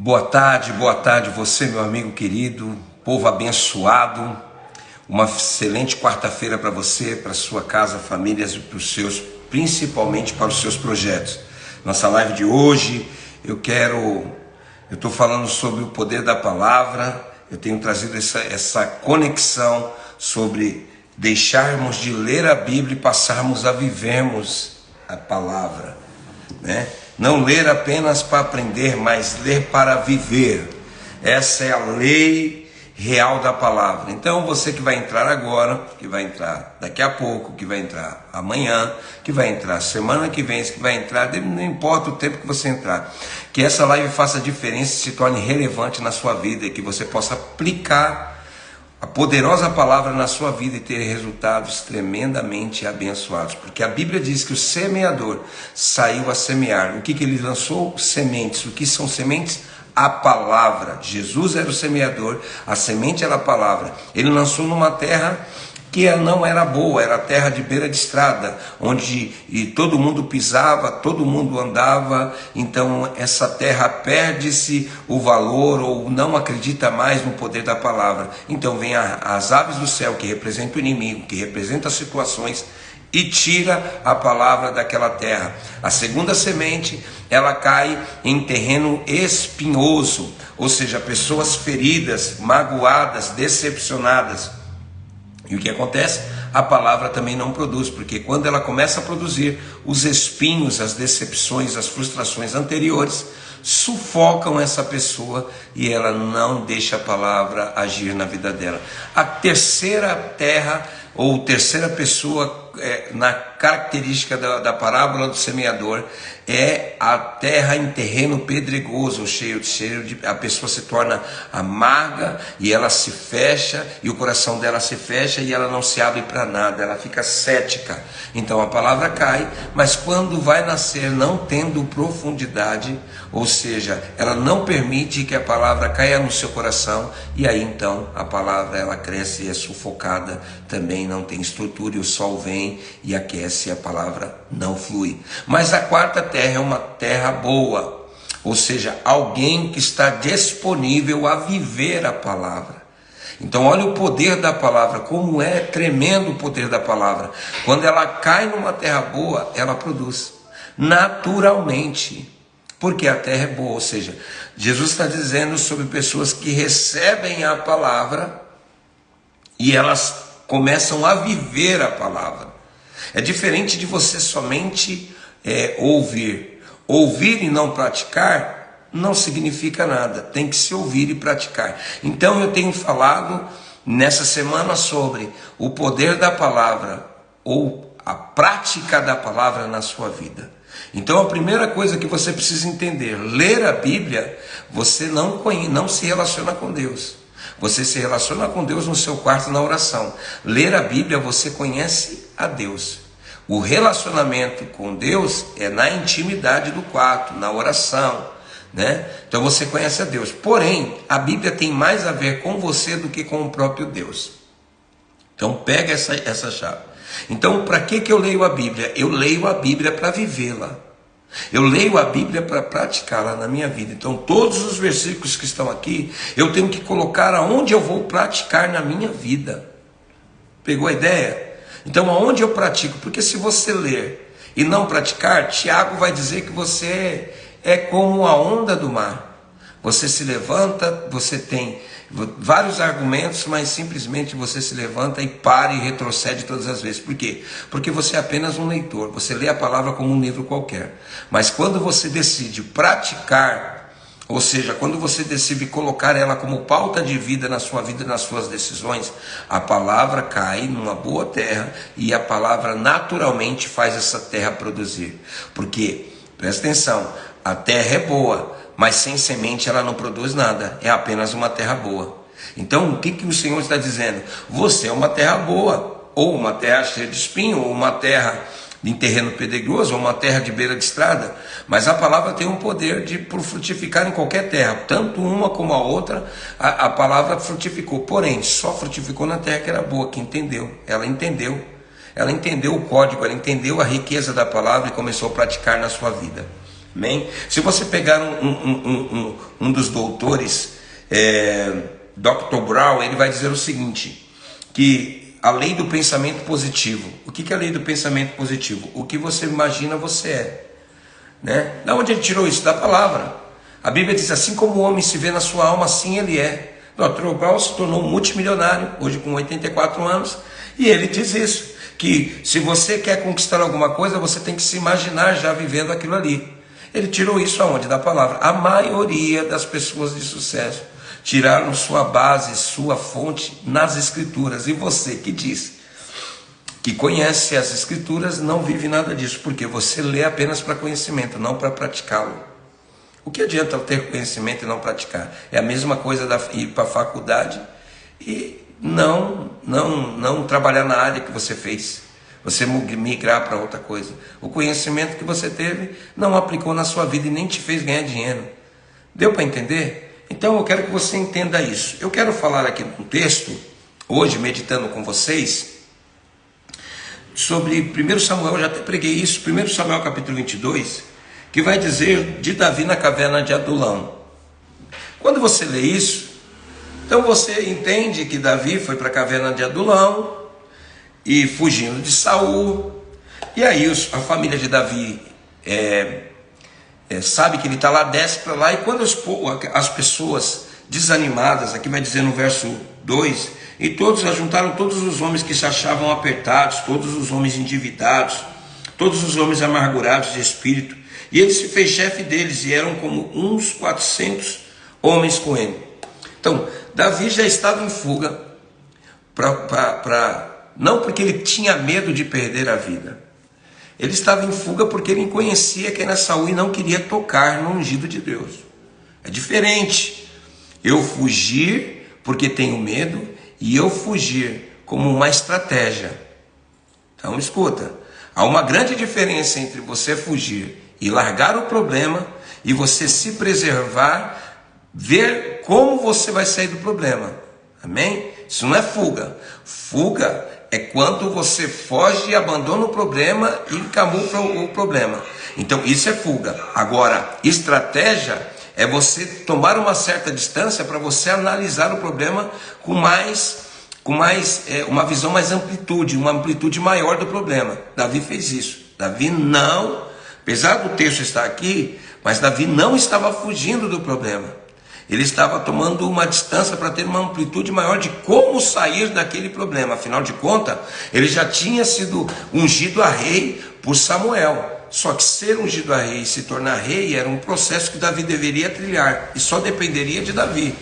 Boa tarde você, meu amigo querido, povo abençoado. Uma excelente quarta-feira para você, para sua casa, famílias e para os seus, principalmente para os seus projetos. Nossa live de hoje, eu estou falando sobre o poder da palavra. Eu tenho trazido essa conexão sobre deixarmos de ler a Bíblia e passarmos a vivermos a palavra, né? Não ler apenas para aprender, mas ler para viver. Essa é a lei real da palavra. Então você que vai entrar agora, que vai entrar daqui a pouco, que vai entrar amanhã, que vai entrar semana que vem, que vai entrar, não importa o tempo que você entrar, que essa live faça diferença e se torne relevante na sua vida e que você possa aplicar a poderosa palavra na sua vida e ter resultados tremendamente abençoados. Porque a Bíblia diz que o semeador saiu a semear. O que ele lançou? Sementes. O que são sementes? A palavra. Jesus era o semeador, a semente era a palavra. Ele lançou numa terra que não era boa, era terra de beira de estrada, onde todo mundo pisava, todo mundo andava. Então essa terra perde-se o valor ou não acredita mais no poder da palavra. Então vem as aves do céu, que representam o inimigo, que representam as situações, e tira a palavra daquela terra. A segunda semente, ela cai em terreno espinhoso, ou seja, pessoas feridas, magoadas, decepcionadas. E o que acontece? A palavra também não produz, porque quando ela começa a produzir, os espinhos, as decepções, as frustrações anteriores sufocam essa pessoa e ela não deixa a palavra agir na vida dela. A terceira terra, ou terceira pessoa, na característica da parábola do semeador, é a terra em terreno pedregoso, cheio de a pessoa se torna amarga e ela se fecha, e o coração dela se fecha e ela não se abre para nada, ela fica cética. Então a palavra cai, mas quando vai nascer não tendo profundidade, ou seja, ela não permite que a palavra caia no seu coração, e aí então a palavra ela cresce e é sufocada, também não tem estrutura, e o sol vem e aquece, e a palavra não flui. Mas a quarta terra é uma terra boa, ou seja, alguém que está disponível a viver a palavra. Então olha o poder da palavra, como é tremendo o poder da palavra. Quando ela cai numa terra boa, ela produz naturalmente, porque a terra é boa. Ou seja, Jesus está dizendo sobre pessoas que recebem a palavra e elas começam a viver a palavra. É diferente de você somente ouvir. Ouvir e não praticar não significa nada. Tem que se ouvir e praticar. Então eu tenho falado nessa semana sobre o poder da palavra, ou a prática da palavra na sua vida. Então a primeira coisa que você precisa entender: ler a Bíblia, você não se relaciona com Deus. Você se relaciona com Deus no seu quarto, na oração. Ler a Bíblia, você conhece a Deus. O relacionamento com Deus é na intimidade do quarto, na oração, né? Então você conhece a Deus. Porém, a Bíblia tem mais a ver com você do que com o próprio Deus. Então pega essa chave. Então, para que eu leio a Bíblia? Eu leio a Bíblia para vivê-la. Eu leio a Bíblia para praticá-la na minha vida. Então todos os versículos que estão aqui, eu tenho que colocar aonde eu vou praticar na minha vida. Pegou a ideia? Então aonde eu pratico? Porque se você ler e não praticar, Tiago vai dizer que você é como a onda do mar. Você se levanta, você tem vários argumentos, mas simplesmente você se levanta e para e retrocede todas as vezes. Por quê? Porque você é apenas um leitor, você lê a palavra como um livro qualquer. Mas quando você decide praticar, ou seja, quando você decide colocar ela como pauta de vida na sua vida e nas suas decisões, a palavra cai numa boa terra e a palavra naturalmente faz essa terra produzir. Porque, presta atenção, a terra é boa, mas sem semente ela não produz nada, é apenas uma terra boa. Então o que o Senhor está dizendo? Você é uma terra boa, ou uma terra cheia de espinho, ou uma terra em terreno pedregoso, ou uma terra de beira de estrada. Mas a palavra tem um poder de frutificar em qualquer terra, tanto uma como a outra. A palavra frutificou, porém só frutificou na terra que era boa, que entendeu. Ela entendeu o código, ela entendeu a riqueza da palavra e começou a praticar na sua vida. Amém? Se você pegar um dos doutores, Dr. Brown, ele vai dizer o seguinte, que a lei do pensamento positivo. O que é a lei do pensamento positivo? O que você imagina, você é. Né? Da onde ele tirou isso? Da palavra. A Bíblia diz, assim como o homem se vê na sua alma, assim ele é. Dr. Brown se tornou multimilionário, hoje com 84 anos, e ele diz isso, que se você quer conquistar alguma coisa, você tem que se imaginar já vivendo aquilo ali. Ele tirou isso aonde? Da palavra. A maioria das pessoas de sucesso tiraram sua base, sua fonte nas Escrituras. E você que diz que conhece as Escrituras não vive nada disso, porque você lê apenas para conhecimento, não para praticá-lo. O que adianta eu ter conhecimento e não praticar? É a mesma coisa ir para a faculdade e não trabalhar na área que você fez. Você migrar para outra coisa. O conhecimento que você teve não aplicou na sua vida e nem te fez ganhar dinheiro. Deu para entender? Então eu quero que você entenda isso. Eu quero falar aqui um texto, hoje meditando com vocês, sobre 1 Samuel, eu já até preguei isso, 1 Samuel capítulo 22, que vai dizer de Davi na caverna de Adulão. Quando você lê isso, então você entende que Davi foi para a caverna de Adulão, e fugindo de Saul, e aí a família de Davi sabe que ele está lá, desce para lá, e quando as pessoas desanimadas, aqui vai dizer no verso 2, e todos ajuntaram todos os homens que se achavam apertados, todos os homens endividados, todos os homens amargurados de espírito, e ele se fez chefe deles, e eram como uns 400 homens com ele. Então, Davi já estava em fuga, não porque ele tinha medo de perder a vida. Ele estava em fuga porque ele conhecia quem era Saul e não queria tocar no ungido de Deus. É diferente eu fugir porque tenho medo e eu fugir como uma estratégia. Então escuta, há uma grande diferença entre você fugir e largar o problema e você se preservar, ver como você vai sair do problema. Amém? Isso não é fuga. Fuga é quando você foge e abandona o problema e camufla o problema. Então isso é fuga. Agora, estratégia é você tomar uma certa distância para você analisar o problema com uma visão mais amplitude, uma amplitude maior do problema. Davi fez isso. Davi não, apesar do texto estar aqui, mas Davi não estava fugindo do problema. Ele estava tomando uma distância para ter uma amplitude maior de como sair daquele problema. Afinal de contas, ele já tinha sido ungido a rei por Samuel. Só que ser ungido a rei e se tornar rei era um processo que Davi deveria trilhar. E só dependeria de Davi.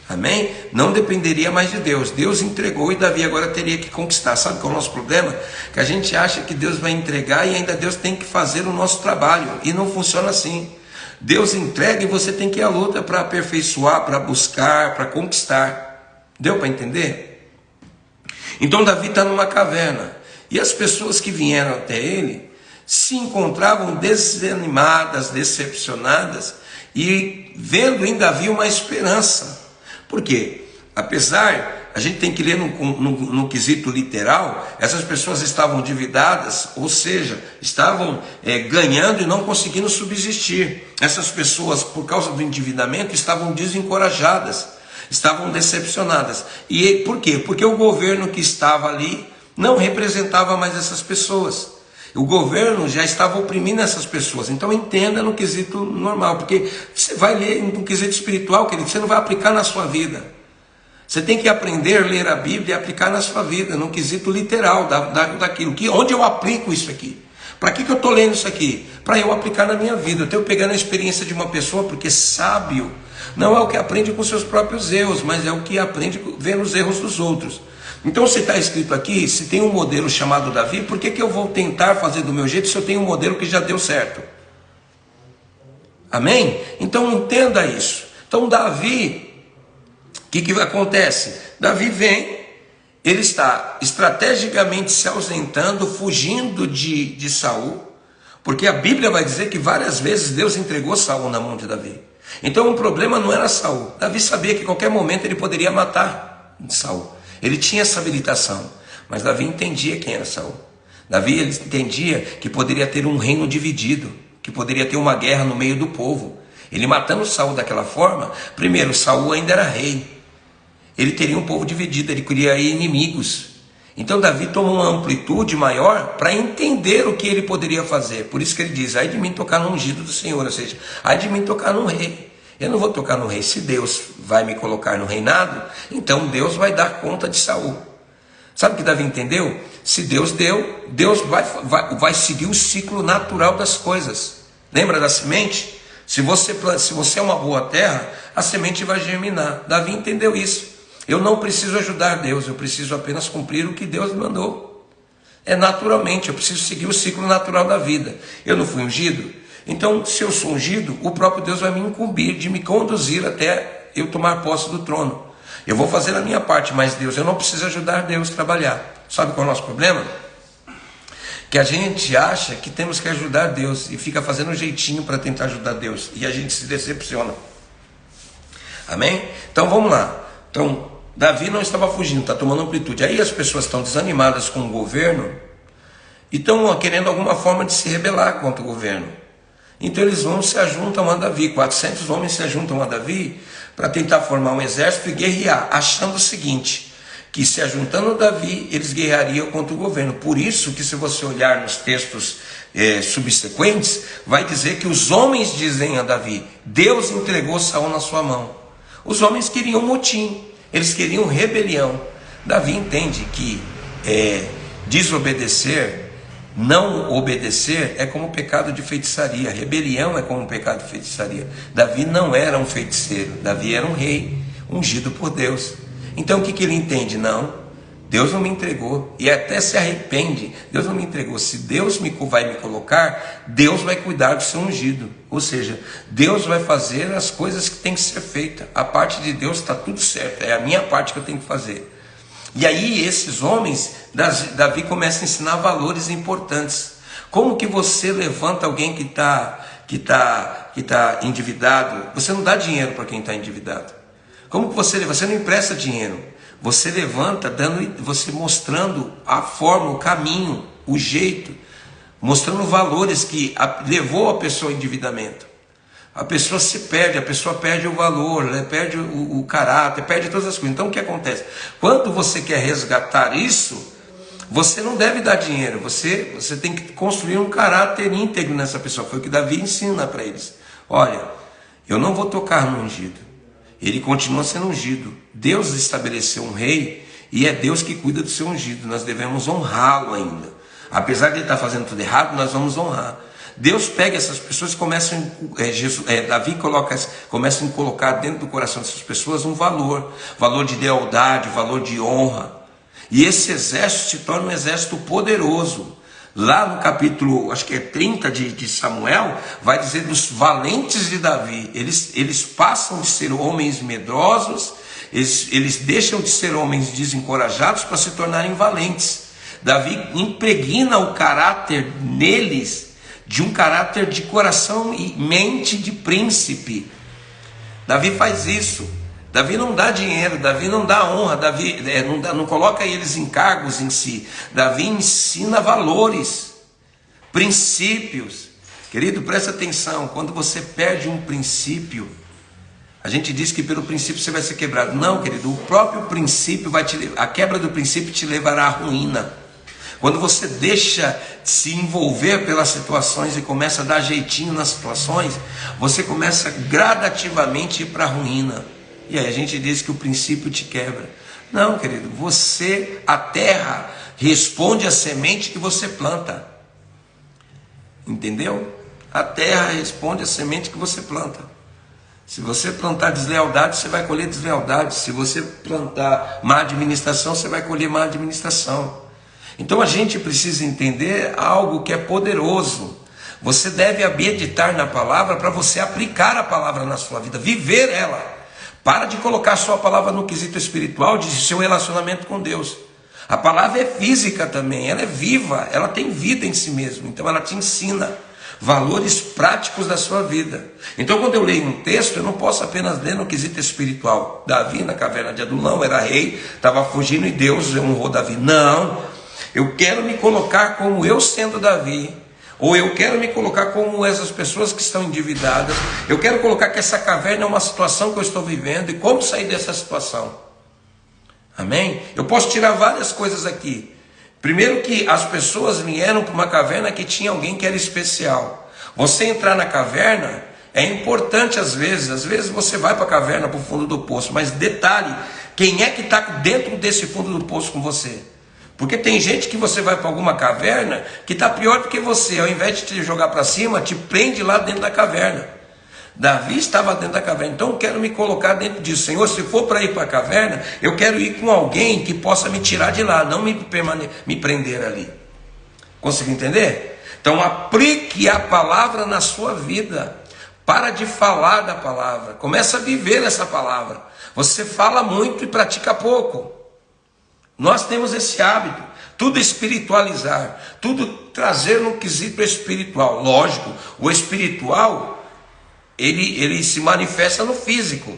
Amém? Não dependeria mais de Deus. Deus entregou e Davi agora teria que conquistar. Sabe qual é o nosso problema? Que a gente acha que Deus vai entregar e ainda Deus tem que fazer o nosso trabalho. E não funciona assim. Deus entrega e você tem que ir à luta para aperfeiçoar, para buscar, para conquistar. Deu para entender? Então Davi está numa caverna. E as pessoas que vieram até ele se encontravam desanimadas, decepcionadas e vendo em Davi uma esperança. Por quê? Apesar, a gente tem que ler no quesito literal, essas pessoas estavam endividadas, ou seja, estavam ganhando e não conseguindo subsistir. Essas pessoas, por causa do endividamento, estavam desencorajadas, estavam decepcionadas. E por quê? Porque o governo que estava ali não representava mais essas pessoas. O governo já estava oprimindo essas pessoas. Então entenda no quesito normal, porque você vai ler no quesito espiritual, querido, você não vai aplicar na sua vida. Você tem que aprender a ler a Bíblia e aplicar na sua vida, no quesito literal daquilo. Onde eu aplico isso aqui? Para que eu estou lendo isso aqui? Para eu aplicar na minha vida. Eu estou pegando a experiência de uma pessoa, porque sábio não é o que aprende com seus próprios erros, mas é o que aprende vendo os erros dos outros. Então se está escrito aqui, se tem um modelo chamado Davi, por que eu vou tentar fazer do meu jeito se eu tenho um modelo que já deu certo? Amém? Então entenda isso. Então Davi, o que acontece? Davi vem, ele está estrategicamente se ausentando, fugindo de Saul, porque a Bíblia vai dizer que várias vezes Deus entregou Saul na mão de Davi. Então o problema não era Saul. Davi sabia que em qualquer momento ele poderia matar Saul. Ele tinha essa habilitação, mas Davi entendia quem era Saul. Davi ele entendia que poderia ter um reino dividido, que poderia ter uma guerra no meio do povo. Ele matando Saul daquela forma, primeiro, Saul ainda era rei. Ele teria um povo dividido, ele criaria inimigos. Então Davi tomou uma amplitude maior para entender o que ele poderia fazer. Por isso que ele diz, ai de mim tocar no ungido do Senhor, ou seja, ai de mim tocar no rei. Eu não vou tocar no rei. Se Deus vai me colocar no reinado, então Deus vai dar conta de Saul. Sabe o que Davi entendeu? Se Deus deu, Deus vai seguir o ciclo natural das coisas. Lembra da semente? Se você é uma boa terra, a semente vai germinar. Davi entendeu isso. Eu não preciso ajudar Deus, eu preciso apenas cumprir o que Deus mandou. É naturalmente, eu preciso seguir o ciclo natural da vida. Eu não fui ungido? Então, se eu sou ungido, o próprio Deus vai me incumbir de me conduzir até eu tomar posse do trono. Eu vou fazer a minha parte, mas Deus, eu não preciso ajudar Deus a trabalhar. Sabe qual é o nosso problema? Que a gente acha que temos que ajudar Deus e fica fazendo um jeitinho para tentar ajudar Deus. E a gente se decepciona. Amém? Então vamos lá. Então, Davi não estava fugindo, está tomando amplitude. Aí as pessoas estão desanimadas com o governo e estão querendo alguma forma de se rebelar contra o governo. Então eles vão se ajuntam a Davi, 400 homens se ajuntam a Davi para tentar formar um exército e guerrear, achando o seguinte, que se ajuntando a Davi, eles guerreariam contra o governo. Por isso que se você olhar nos textos subsequentes, vai dizer que os homens dizem a Davi, Deus entregou Saul na sua mão. Os homens queriam motim, eles queriam rebelião. Davi entende que desobedecer, não obedecer é como pecado de feitiçaria. Rebelião é como pecado de feitiçaria. Davi não era um feiticeiro, Davi era um rei, ungido por Deus. Então o que ele entende? Não, Deus não me entregou. E até se arrepende, Deus não me entregou. Se Deus vai me colocar, Deus vai cuidar do seu ungido. Ou seja, Deus vai fazer as coisas que tem que ser feitas. A parte de Deus está tudo certo, é a minha parte que eu tenho que fazer. E aí esses homens, Davi começa a ensinar valores importantes. Como que você levanta alguém que tá endividado? Você não dá dinheiro para quem está endividado. Como que você não empresta dinheiro? Você levanta você mostrando a forma, o caminho, o jeito, mostrando valores que levou a pessoa ao endividamento. A pessoa se perde, a pessoa perde o valor, perde o caráter, perde todas as coisas. Então o que acontece? Quando você quer resgatar isso, você não deve dar dinheiro, você tem que construir um caráter íntegro nessa pessoa. Foi o que Davi ensina para eles. Olha, eu não vou tocar no ungido, ele continua sendo ungido. Deus estabeleceu um rei e é Deus que cuida do seu ungido, nós devemos honrá-lo ainda. Apesar de ele estar fazendo tudo errado, nós vamos honrar. Deus pega essas pessoas e começa Davi começa a colocar dentro do coração dessas pessoas um valor de lealdade, valor de honra. E esse exército se torna um exército poderoso. Lá no capítulo, acho que é 30 de Samuel, vai dizer dos valentes de Davi. Eles passam de ser homens medrosos, eles deixam de ser homens desencorajados para se tornarem valentes. Davi impregna o caráter neles, de um caráter de coração e mente de príncipe. Davi faz isso. Davi não dá dinheiro, Davi não dá honra, Davi não coloca eles em cargos em si. Davi ensina valores, princípios. Querido, presta atenção, quando você perde um princípio, a gente diz que pelo princípio você vai ser quebrado. Não, querido, o próprio princípio a quebra do princípio te levará à ruína. Quando você deixa de se envolver pelas situações e começa a dar jeitinho nas situações, você começa gradativamente a ir para a ruína. E aí a gente diz que o princípio te quebra. Não, querido, a terra responde à semente que você planta. Entendeu? A terra responde à semente que você planta. Se você plantar deslealdade, você vai colher deslealdade. Se você plantar má administração, você vai colher má administração. Então a gente precisa entender algo que é poderoso. Você deve meditar na palavra para você aplicar a palavra na sua vida, viver ela. Para de colocar a sua palavra no quesito espiritual de seu relacionamento com Deus. A palavra é física também, ela é viva, ela tem vida em si mesma. Então ela te ensina valores práticos da sua vida. Então quando eu leio um texto, eu não posso apenas ler no quesito espiritual. Davi na caverna de Adulão era rei, estava fugindo e Deus honrou Davi. Não, eu quero me colocar como eu sendo Davi, Ou eu quero me colocar como essas pessoas que estão endividadas. Eu quero colocar que essa caverna é uma situação que eu estou vivendo e como sair dessa situação. Amém? Eu posso tirar várias coisas aqui. Primeiro que as pessoas vieram para uma caverna que tinha alguém que era especial. Você entrar na caverna é importante às vezes você vai para a caverna, para o fundo do poço, mas detalhe, quem é que está dentro desse fundo do poço com você? Porque tem gente que você vai para alguma caverna que está pior do que você, ao invés de te jogar para cima, te prende lá dentro da caverna. Davi estava dentro da caverna, então eu quero me colocar dentro disso. Senhor, se for para ir para a caverna, eu quero ir com alguém que possa me tirar de lá, não me prender ali. Conseguiu entender? Então aplique a palavra na sua vida. Para de falar da palavra, começa a viver essa palavra. Você fala muito e pratica pouco. Nós temos esse hábito, tudo espiritualizar, tudo trazer no quesito espiritual. Lógico, o espiritual, ele se manifesta no físico,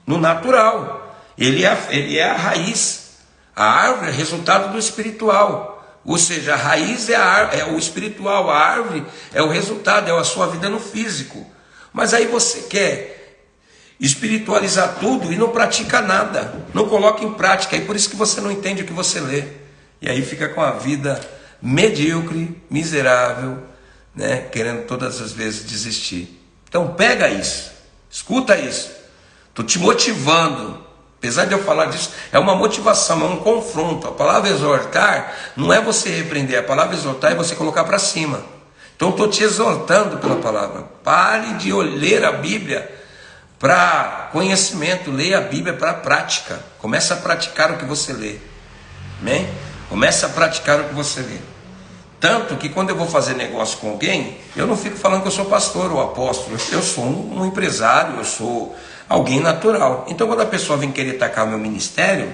no natural. Ele é a raiz. A árvore é resultado do espiritual. Ou seja, a raiz é o espiritual, a árvore é o resultado, é a sua vida no físico. Mas aí você quer espiritualizar tudo e não pratica nada, não coloca em prática, e por isso que você não entende o que você lê, e aí fica com a vida medíocre, miserável, né? Querendo todas as vezes desistir. Então pega isso, escuta isso, estou te motivando, apesar de eu falar disso, é uma motivação, é um confronto. A palavra exortar não é você repreender, a palavra exortar é você colocar para cima. Então estou te exortando pela palavra. Pare de ler a Bíblia para conhecimento, leia a Bíblia para prática. Comece a praticar o que você lê. Amém? Comece a praticar o que você lê. Tanto que quando eu vou fazer negócio com alguém, eu não fico falando que eu sou pastor ou apóstolo. Eu sou um empresário, eu sou alguém natural. Então quando a pessoa vem querer atacar o meu ministério,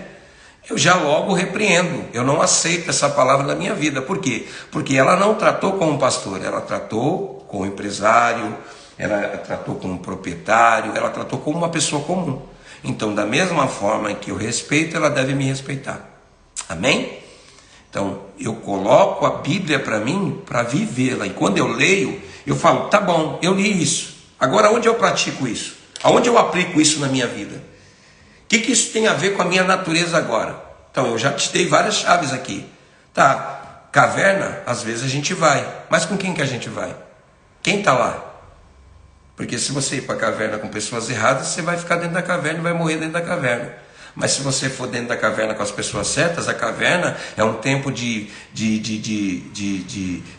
eu já logo repreendo, eu não aceito essa palavra na minha vida. Por quê? Porque ela não tratou como pastor, ela tratou como empresário, ela tratou como proprietário, ela tratou como uma pessoa comum. Então, da mesma forma que eu respeito, ela deve me respeitar. Amém? Então, eu coloco a Bíblia para mim, para vivê-la. E quando eu leio, eu falo, tá bom, eu li isso. Agora, onde eu pratico isso? Aonde eu aplico isso na minha vida? O que isso tem a ver com a minha natureza agora? Então, eu já te dei várias chaves aqui. Tá, caverna, às vezes a gente vai. Mas com quem que a gente vai? Quem está lá? Porque se você ir para a caverna com pessoas erradas, você vai ficar dentro da caverna e vai morrer dentro da caverna. Mas se você for dentro da caverna com as pessoas certas, a caverna é um tempo de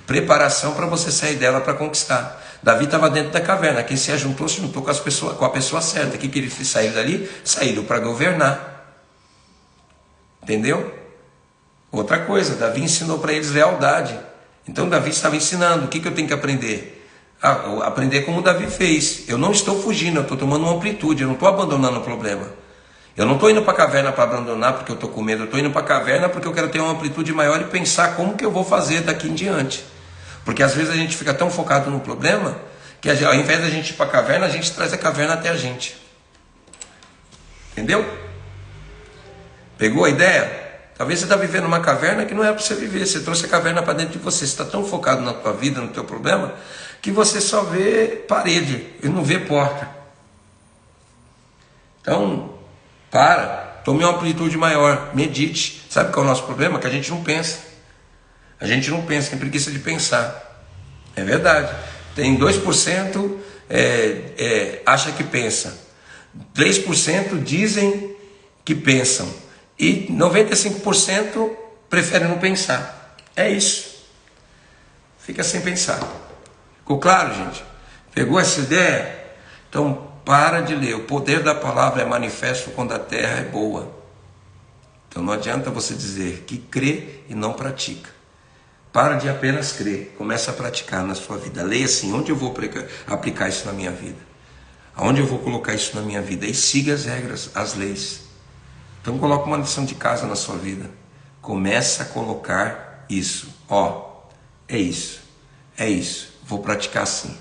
preparação para você sair dela para conquistar. Davi estava dentro da caverna, quem se juntou com a pessoa certa. O que ele fez? Sair dali? Saíram para governar. Entendeu? Outra coisa, Davi ensinou para eles lealdade. Então Davi estava ensinando, o que eu tenho que aprender? Aprender como Davi fez. Eu não estou fugindo, eu estou tomando uma amplitude, eu não estou abandonando o problema. Eu não estou indo para a caverna para abandonar porque eu estou com medo, eu estou indo para a caverna porque eu quero ter uma amplitude maior e pensar como que eu vou fazer daqui em diante. Porque às vezes a gente fica tão focado no problema que ao invés da gente ir para a caverna, a gente traz a caverna até a gente. Entendeu? Pegou a ideia? Talvez você está vivendo uma caverna que não é para você viver. Você trouxe a caverna para dentro de você. Você está tão focado na tua vida, no teu problema, que você só vê parede e não vê porta. Então, tome uma amplitude maior, medite. Sabe qual é o nosso problema? Que a gente não pensa. A gente não pensa, tem preguiça de pensar. É verdade. Tem 2% acha que pensa. 3% dizem que pensam. E 95% preferem não pensar. É isso. Fica sem pensar. Ficou claro, gente? Pegou essa ideia? Então, para de ler. O poder da palavra é manifesto quando a terra é boa. Então, não adianta você dizer que crê e não pratica. Para de apenas crer. Começa a praticar na sua vida. Leia assim, onde eu vou aplicar isso na minha vida? Aonde eu vou colocar isso na minha vida? E siga as regras, as leis. Então coloca uma lição de casa na sua vida. Começa a colocar isso. É isso. Vou praticar assim.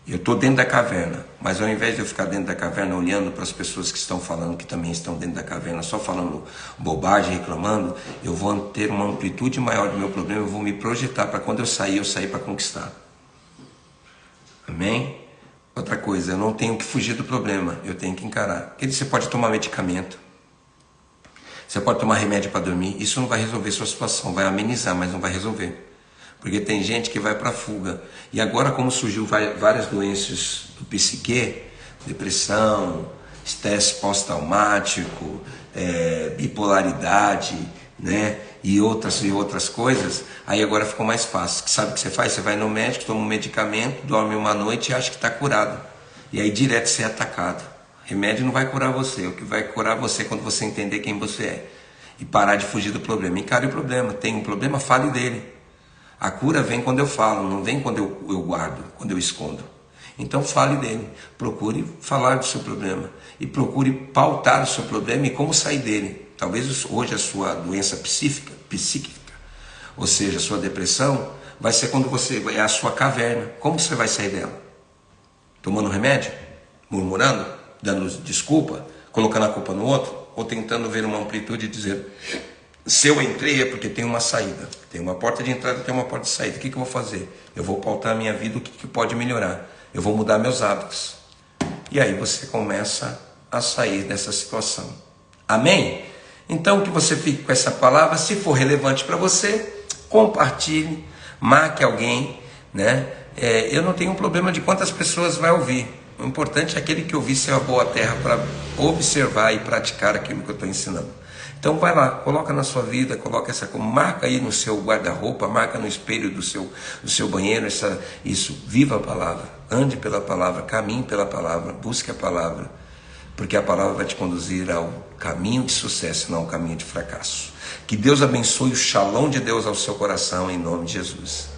Eu estou dentro da caverna, mas ao invés de eu ficar dentro da caverna olhando para as pessoas que estão falando que também estão dentro da caverna, só falando bobagem, reclamando, eu vou ter uma amplitude maior do meu problema, eu vou me projetar para quando eu sair para conquistar. Amém? Outra coisa, eu não tenho que fugir do problema, eu tenho que encarar. Porque você pode tomar medicamento, você pode tomar remédio para dormir, isso não vai resolver sua situação, vai amenizar, mas não vai resolver. Porque tem gente que vai para a fuga. E agora, como surgiu várias doenças do psique, depressão, estresse pós-traumático, bipolaridade, né? E outras coisas, aí agora ficou mais fácil. Sabe o que você faz? Você vai no médico, toma um medicamento, dorme uma noite e acha que está curado. E aí direto você é atacado. Remédio não vai curar você. O que vai curar você é quando você entender quem você é. E parar de fugir do problema. Encare o problema. Tem um problema, fale dele. A cura vem quando eu falo, não vem quando eu guardo, quando eu escondo. Então fale dele, procure falar do seu problema e procure pautar o seu problema e como sair dele. Talvez hoje a sua doença psíquica, ou seja, a sua depressão, vai ser quando é a sua caverna. Como você vai sair dela? Tomando remédio? Murmurando? Dando desculpa? Colocando a culpa no outro? Ou tentando ver uma amplitude e dizer... Se eu entrei é porque tem uma saída. Tem uma porta de entrada e tem uma porta de saída. O que eu vou fazer? Eu vou pautar a minha vida, o que pode melhorar. Eu vou mudar meus hábitos. E aí você começa a sair dessa situação. Amém? Então que você fique com essa palavra. Se for relevante para você, compartilhe, marque alguém, né? Eu não tenho um problema de quantas pessoas vai ouvir. O importante é aquele que ouvir ser uma boa terra para observar e praticar aquilo que eu estou ensinando. Então vai lá, coloca na sua vida, marca aí no seu guarda-roupa, marca no espelho do seu banheiro, isso, viva a palavra, ande pela palavra, caminhe pela palavra, busque a palavra, porque a palavra vai te conduzir ao caminho de sucesso, não ao caminho de fracasso. Que Deus abençoe o shalom de Deus ao seu coração, em nome de Jesus.